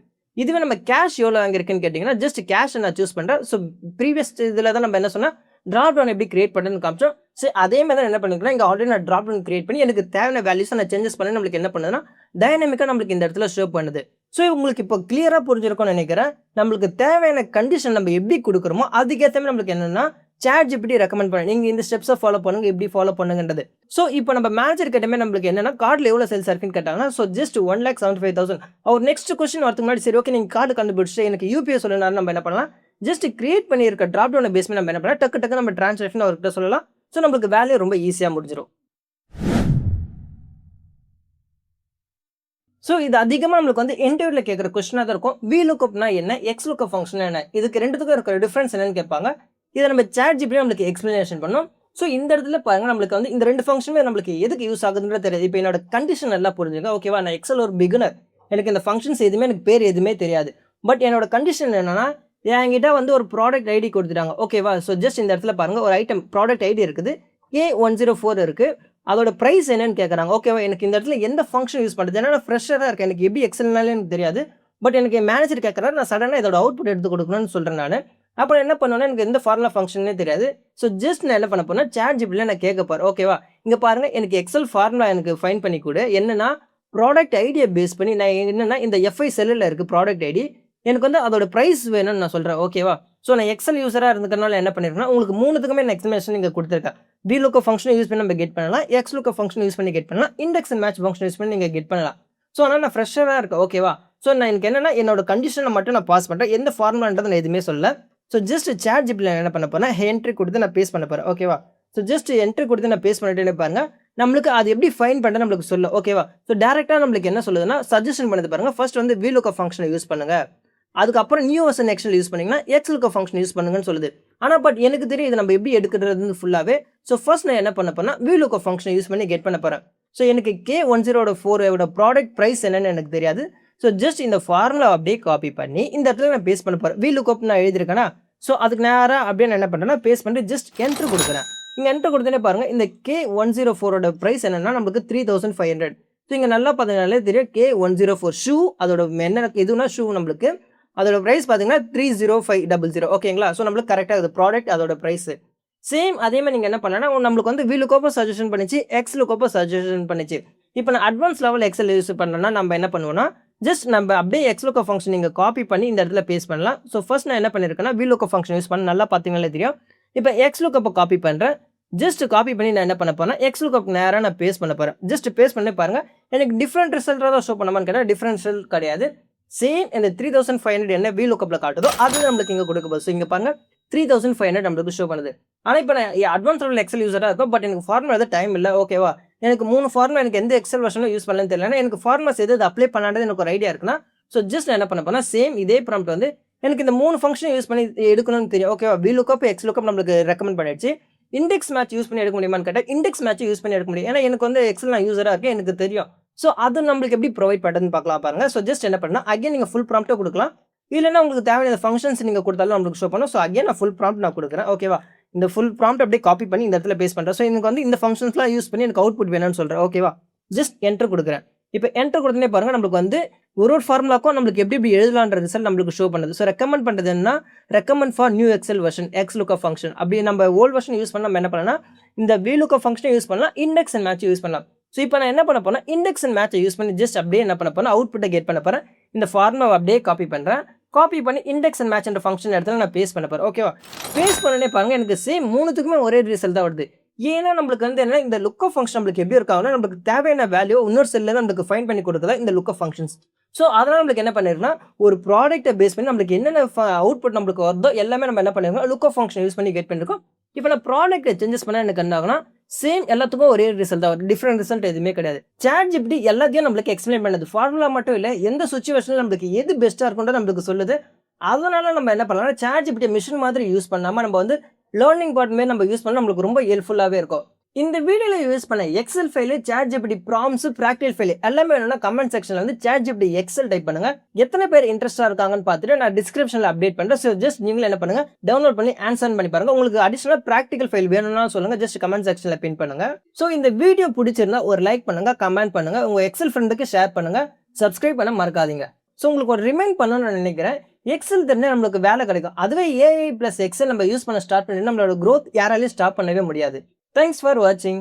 இதுவே நம்ம கேஷ் எவ்வளோ வாங்கியிருக்குன்னு கேட்டிங்கன்னா ஜஸ்ட் கேஷ் நான் சூஸ் பண்ணுறேன். ஸோ ப்ரீவியஸ் இதில் தான் நம்ம என்ன சொன்னால் டிராப் டவுன் எப்படி கிரியேட் பண்ணுன்னு காமிச்சோம். சரி அதே மாதிரி தான் என்ன பண்ணிருக்கேன், இங்கே ஆல்ரெடி நான் டிராப் டவுன் கிரியேட் பண்ணி எனக்கு தேவையான வேல்யூஸை நான் சேஞ்சஸ் பண்ணி நம்மளுக்கு என்ன பண்ணுதுன்னா டைனமிக்காக நம்மளுக்கு இந்த இடத்துல ஷோ பண்ணுது. ஸோ உங்களுக்கு இப்போ கிளியராக புரிஞ்சிருக்கும்னு நினைக்கிறேன். நம்மளுக்கு தேவையான கண்டிஷன் நம்ம எப்படி கொடுக்குறோமோ அதுக்கேற்ற மாதிரி நம்மளுக்கு என்னன்னா ChatGPT ரெக்கமெண்ட் பண்ண நீங்கள் இந்த ஸ்டெப்ஸை ஃபாலோ பண்ணுங்க, எப்படி ஃபாலோ பண்ணுங்கன்றது. ஸோ இப்போ நம்ம மேனேஜர் கிட்டமே நம்மளுக்கு என்னன்னா கார்டில் எவ்வளோ சேல்ஸ் இருக்குன்னு கேட்டாங்கன்னா ஸோ ஜஸ்ட் 1,75,000. அவர் நெக்ஸ்ட் கொஸ்டின் வரதுக்கு முன்னாடி சரி ஓகே நீங்கள் கார்டு கண்டுபிடிச்சு எனக்கு யூபிஐ சொல்லணும் நம்ம என்ன பண்ணலாம், ஜஸ்ட் கிரியேட் பண்ணியிருக்க டிராப் டவுனை பேஸ் பண்ணி நம்ம என்ன பண்ணலாம் டக்கு நம்ம டிரான்சாக்ஷன் அவர்கிட்ட சொல்லலாம். ஸோ நம்மளுக்கு வேலையை ரொம்ப ஈஸியாக முடிஞ்சிடும். ஸோ இது அதிகமாக நம்மளுக்கு வந்து இன்டர்வியூவில் கேட்குற கொஸ்டினாக தான் இருக்கும். VLOOKUPனா என்ன, XLOOKUP ஃபங்க்ஷன் என்ன, இதுக்கு ரெண்டுத்துக்கும் இருக்கிற டிஃப்ரென்ஸ் என்னன்னு கேட்பாங்க. இதை நம்ம ChatGPT நம்மளுக்கு எக்ஸ்பிளனேஷன் பண்ணோம். ஸோ இந்த இடத்துல பாருங்க நம்மளுக்கு வந்து இந்த ரெண்டு ஃபங்க்ஷனுமே நம்மளுக்கு எதுக்கு யூஸ் ஆகுதுன்றது தெரியாது. இப்போ என்னோட கண்டிஷன் எல்லாம் புரிஞ்சுங்க. ஓகேவா, நான் எக்ஸல் ஒரு பிகினர், எனக்கு இந்த ஃபங்க்ஷன்ஸ் எதுவுமே எனக்கு பேர் எதுவுமே தெரியாது. பட் என்னோட கண்டிஷன் என்னன்னா என்கிட்ட வந்து ஒரு ப்ராடக்ட் ஐடி கொடுத்துட்டாங்க. ஓகேவா, ஸோ ஜஸ்ட் இந்த இடத்துல பாருங்க ஒரு ஐட்டம் ப்ராடக்ட் ஐடி இருக்குது, A104 இருக்குது, அதோட ப்ரைஸ் என்னன்னு கேட்குறாங்க. ஓகேவா, எனக்கு இந்த இடத்துல எந்த ஃபங்க்ஷன் யூஸ் பண்ணுறது, ஏன்னா ஃப்ரெஷ்ஷராக இருக்கேன், எனக்கு எப்படி எக்ஸல்னாலே எனக்கு தெரியாது. பட் எனக்கு மேனேஜர் கேட்குறாரு, நான் சடனாக இதோட அவுட்புட் எடுத்து கொடுக்கணும்னு சொல்கிறேன். நான் அப்புறம் என்ன பண்ணுவேன்னா எனக்கு எந்த ஃபார்முலா ஃபங்க்ஷனே தெரியாது. ஸோ ஜஸ்ட் நான் என்ன பண்ண போனால் ChatGPT நான் கேட்க போகிறேன். ஓகேவா, இங்கே பாருங்கள் எனக்கு எக்ஸல் ஃபார்முலா எனக்கு ஃபைன் பண்ணி கொடு. என்னன்னா ப்ராடக்ட் ஐடியை பேஸ் பண்ணி நான் என்னென்னா இந்த FI செல்லில் இருக்குது ப்ராடக்ட் ஐடி, எனக்கு வந்து அதோட ப்ரைஸ் வேணும்னு நான் சொல்கிறேன். ஓகேவா, ஸோ நான் எக்ஸல் யூஸராக இருந்துக்கிறனால என்ன பண்ணிருக்கேன்னா உங்களுக்கு மூணுத்துக்குமே நான் எக்ஸ்பிளேஷன் இங்கே கொடுத்துருக்கேன். VLOOKUP ஃபங்க்ஷன் யூஸ் பண்ணி நம்ம கெட் பண்ணலாம், XLOOKUP ஃபங்க்ஷன் யூஸ் பண்ணி கெட் பண்ணலாம், index and match function use பண்ணி நீங்கள் கெட் பண்ணலாம். ஸோ ஆனால் நான் ஃப்ரெஷ்ஷராக இருக்கேன். ஓகேவா, ஸோ நான் எனக்கு என்னென்னா என்னோட கண்டிஷனை மட்டும் நான் பாஸ் பண்ணுறேன், எந்த ஃபார்முலான்றது நான் எதுவுமே சொல்ல. ஸோ ஜஸ்ட் ChatGPT என்ன பண்ண போறேன், என்ட்ரி கொடுத்து நான் பேஸ்ட் பண்ண போகிறேன். ஓகேவா, ஸோ ஜஸ்ட் என்ட்ரி கொடுத்து நான் பேஸ்ட் பண்ணிட்டே பாருங்க நம்மளுக்கு அது எப்படி ஃபைன் பண்ணுறது நம்மளுக்கு சொல்ல. ஓகேவா, ஸோ டேரெக்டாக நம்மளுக்கு என்ன சொல்லுதுன்னா சஜஷன் பண்ணது பாருங்க. ஃபர்ஸ்ட் வந்து VLOOKUP ஃபங்க்ஷனை யூஸ் பண்ணுங்க, அதுக்கப்புறம் நியூ வெர்ஷன் எக்ஸல் யூஸ் பண்ணிங்கன்னா XLOOKUP ஃபங்க்ஷன் யூஸ் பண்ணுங்கன்னு சொல்லுது. ஆனால் பட் எனக்கு தெரியும் இது நம்ம எப்படி எடுக்கிறது ஃபுல்லாகவே. ஸோ ஃபர்ஸ்ட் நான் என்ன பண்ண போறேன்னா VLOOKUP ஃபங்க்ஷனை யூஸ் பண்ணி கெட் பண்ண போகிறேன். ஸோ எனக்கு K104 ப்ராடக்ட் ப்ரைஸ் என்னன்னு எனக்கு தெரியாது. ஸோ ஜஸ்ட் இந்த ஃபார்முலா அப்படியே காப்பி பண்ணி இந்த இடத்துல நான் பேஸ்ட் பண்ண போகிறேன். VLOOKUP நான் எழுதியிருக்கேன்னா ஸோ அதுக்கு நேராக அப்படியே நான் என்ன பண்ணுறேன்னா பேஸ்ட் பண்ணி ஜஸ்ட் என்ட்ரு கொடுக்குறேன். இங்கே என்ட்ரு கொடுத்தனே பாருங்கள் இந்த K104 ப்ரைஸ் என்னன்னா நம்மளுக்கு 3,500. ஸோ இங்கே நல்லா பார்த்தீங்கன்னாலே தெரியும் K104 ஷூ, அதோட என்ன எதுனா ஷூ நம்மளுக்கு அதோட ப்ரைஸ் பார்த்தீங்கன்னா 30500. ஓகேங்களா, ஸோ நம்மளுக்கு கரெக்டாக அது ப்ராடக்ட் அதோட ப்ரைஸ் சேம். அதே மாதிரி நீங்கள் என்ன பண்ணனா நம்மளுக்கு வந்து VLOOKUP சஜஷன் பண்ணிச்சு, XLOOKUP சஜஷன் பண்ணிச்சு. இப்போ நான் அட்வான்ஸ் லெவல் எக்ஸல் யூஸ் பண்ணுறேன்னா நம்ம என்ன பண்ணுவோம்னா ஜஸ்ட் நம்ம அப்படியே XLOOKUP ஃபங்க்ஷன் நீங்கள் காப்பி பண்ணி இந்த இடத்துல பேஸ்ட் பண்ணலாம். ஸோ ஃபர்ஸ்ட் நான் என்ன பண்ணியிருக்கேன்னா VLOOKUP ஃபங்க்ஷன் யூஸ் பண்ண நல்லா பார்த்தீங்களே தெரியும். இப்போ XLOOKUP காப்பி பண்ணுறேன், ஜஸ்ட் காப்பி பண்ணி நான் என்ன பண்ண போறேன் XLOOKUP நேராக நான் பேஸ்ட் பண்ண போகிறேன். ஜஸ்ட் பேஸ்ட் பண்ணி பாருங்கள் எனக்கு டிஃப்ரெண்ட் ரிசல்ட்டாக தான் ஷோ பண்ணமான்னு கேட்டால் டிஃப்ரெண்ட் ரிசல்ட் கிடையாது. சேம் இந்த 3,500 என்ன VLOOKUPல காட்டுதோ அது நம்மளுக்கு இங்கே கொடுக்க போகுது. ஸோ இங்கே பாருங்க 3,500 நம்மளுக்கு ஷோ பண்ணுது. ஆனால் இப்போ நான் அட்வான்ஸ் லெவல் எக்ஸல் யூஸராக இருக்கும், பட் எனக்கு ஃபார்முலா எதாவது டைம் இல்லை. ஓகேவா, எனக்கு 3 ஃபார்முலா எனக்கு எந்த எக்ஸல் வெர்ஷனும் யூஸ் பண்ணலன்னு தெரியல, எனக்கு ஃபார்முலாஸ் எது அப்ளை பண்ணாண்டது எனக்கு ஒரு ஐடியா இருக்குன்னா ஸோ ஜஸ்ட் நான் என்ன பண்ண போனால் சேம் இதே ப்ராம்ப்ட் வந்து எனக்கு இந்த 3 ஃபங்க்ஷன் யூஸ் பண்ணி எடுக்கணும்னு தெரியும். ஓகேவா, VLOOKUP XLOOKUP நம்மளுக்கு ரெக்கமெண்ட் பண்ணிடுச்சு. இண்டெக்ஸ் மேட்ச் யூஸ் பண்ணி எடுக்க முடியுமான்னு கேட்டால் இண்டெக்ஸ் மேட்ச் யூஸ் பண்ணி எடுக்க முடியும், ஏன்னா எனக்கு வந்து எக்ஸல் நான் யூஸராக இருக்கேன் எனக்கு தெரியும். ஸோ அது நம்மளுக்கு எப்படி ப்ரொவைட் பண்ணுறதுன்னு பார்க்கலாம் பாருங்க. ஸோ ஜஸ்ட் என்ன பண்ணால் அகைன் நீங்கள் ஃபுல் ப்ராம்ப்ட்டை கொடுக்கலாம், இல்லைன்னா உங்களுக்கு தேவையான ஃபங்க்ஷன்ஸ் நீங்கள் கொடுத்தாலும் நம்மளுக்கு ஷோ பண்ணும். ஸோ அகைன் நான் ஃபுல் ப்ராம்ப்ட் நான் கொடுக்குறேன். ஓகேவா, இந்த ஃபுல் ப்ராம்ப்ட் அப்படியே காப்பி பண்ணி இந்த இடத்துல பேஸ்ட் பண்ணுறேன். ஸோ எனக்கு வந்து இந்த ஃபங்க்ஷன்ஸ்லாம் யூஸ் பண்ணி எனக்கு அவுட்புட் வேணும்னு சொல்கிறேன். ஓகேவா, ஜஸ்ட் என்ட்ரு கொடுக்குறேன். இப்போ என்ட்ரு கொடுத்தனே பாருங்கள் நம்மளுக்கு வந்து ஒரு ஃபார்முலாக்கும் நம்மளுக்கு எப்படி எழுதலான்ற ரிசல்ட் நம்மளுக்கு ஷோ பண்ணுது. ஸோ ரெக்கமெண்ட் பண்ணுறது என்ன, recommend for new Excel version XLOOKUP function. அப்படி நம்ம ஓல்ட் வெர்ஷன் யூஸ் பண்ண நம்ம என்ன பண்ணலாம், இந்த VLOOKUP ஃபங்க்ஷனை யூஸ் பண்ணலாம், இண்டெக்ஸ் அண்ட் மேட்ச் யூஸ் பண்ணலாம். ஸோ இப்போ நான் என்ன பண்ண போனால் இண்டெக்ஸ் அண்ட் மேட்சை யூஸ் பண்ணி ஜஸ்ட் அப்படியே என்ன பண்ண போனால் அவுட்புட்டை கெட் பண்ண போகிறேன். இந்த ஃபார்முலாவை அப்படியே காப்பி பண்ணுறேன், காப்பி பண்ணி இண்டெக்ஸ் அண்ட் மேட்ச் என்ற ஃபங்க்ஷன் இடத்துல நான் பேஸ்ட் பண்ண போகிறேன். ஓகேவா, பேஸ்ட் பண்ணனே பாருங்கள் எனக்கு சேம் மூணுத்துக்குமே ஒரே ரிசல்ட் தான் வருது. ஏன்னா நம்மளுக்கு வந்து என்ன இந்த லுக்கப் ஃபங்க்ஷன் நம்மளுக்கு எப்படி இருக்காங்கன்னா நம்மளுக்கு தேவையான வேல்யூ இன்னொரு செல்லில் தான் நம்மளுக்கு ஃபைன் பண்ணி கொடுக்குறதா இந்த லுக்கப் ஃபங்க்ஷன்ஸ். ஸோ அதனால் நம்மளுக்கு என்ன பண்ணிருக்குன்னா ஒரு ப்ராடக்ட்டை பேஸ் பண்ணி நம்மளுக்கு என்னென்ன அவுட்புட் நம்மளுக்கு வருதோ எல்லாமே நம்ம என்ன பண்ணிருக்கோம் லுக்கப் ஃபங்க்ஷன் யூஸ் பண்ணி கெட் பண்ணிருக்கோம். இப்போ நான் ப்ராடக்ட்டை சேஞ்சஸ் பண்ணால் எனக்கு என்ன ஆகுனா சேம் எல்லாத்துக்கும் ஒரே ரிசல்ட் தான் வரும், டிஃப்ரெண்ட் ரிசல்ட் எதுவுமே கிடையாது. ChatGPT எல்லாத்தையும் நம்மளுக்கு எக்ஸ்பிளைன் பண்ணுது, ஃபார்முலா மட்டும் இல்லை எந்த சுச்சுவேஷனில் நம்மளுக்கு எது பெஸ்ட்டாக இருக்குன்றது நம்மளுக்கு சொல்லுது. அதனால நம்ம என்ன பண்ணலாம் ChatGPT மிஷின் மாதிரி யூஸ் பண்ணாமல் நம்ம வந்து லேர்னிங் பார்ட் மாதிரி நம்ம யூஸ் பண்ணால் நம்மளுக்கு ரொம்ப ஹெல்ப்ஃபுல்லாகவே இருக்கும். இந்த வீடியோவில் யூஸ் பண்ண Excel file ChatGPT prompts practical file எல்லாமே வேணும்னா கமெண்ட் செக்ஷனில் வந்து ChatGPT எக்ஸல் டைப் பண்ணுங்க. எத்தனை பேர் இன்ட்ரெஸ்ட்டாக இருக்காங்கன்னு பார்த்துட்டு நான் டிஸ்கிரிப்ஷனில் அப்டேட் பண்ணுறேன். ஸோ ஜஸ்ட் நீங்களும் என்ன பண்ணுங்க டவுன்லோட் பண்ணி ஆன்சர் பண்ணி பாருங்க. உங்களுக்கு அடிஷனல் ப்ராக்டிகல் ஃபைல் வேணும்னா சொல்லுங்க, ஜஸ்ட் கமெண்ட் செக்ஷனில் பின் பண்ணுங்க. ஸோ இந்த வீடியோ பிடிச்சிருந்தா ஒரு லைக் பண்ணுங்க, கமெண்ட் பண்ணுங்க, உங்க எக்ஸல் ஃப்ரெண்டுக்கு ஷேர் பண்ணுங்க, சப்ஸ்கிரைப் பண்ண மறக்காதீங்க. ஸோ உங்களுக்கு ஒரு ரிமைண்ட் பண்ணணும்னு நான் நினைக்கிறேன். எக்ஸல் தெரிஞ்சா நம்மளுக்கு வேலை கிடைக்கும். அதுவே ஏஐ பிளஸ் எக்ஸல் நம்ம யூஸ் பண்ண ஸ்டார்ட் பண்ணி நம்மளோட growth யாராலையும் ஸ்டாப் பண்ணவே முடியாது. தேங்க்ஸ் ஃபார் வாட்சிங்.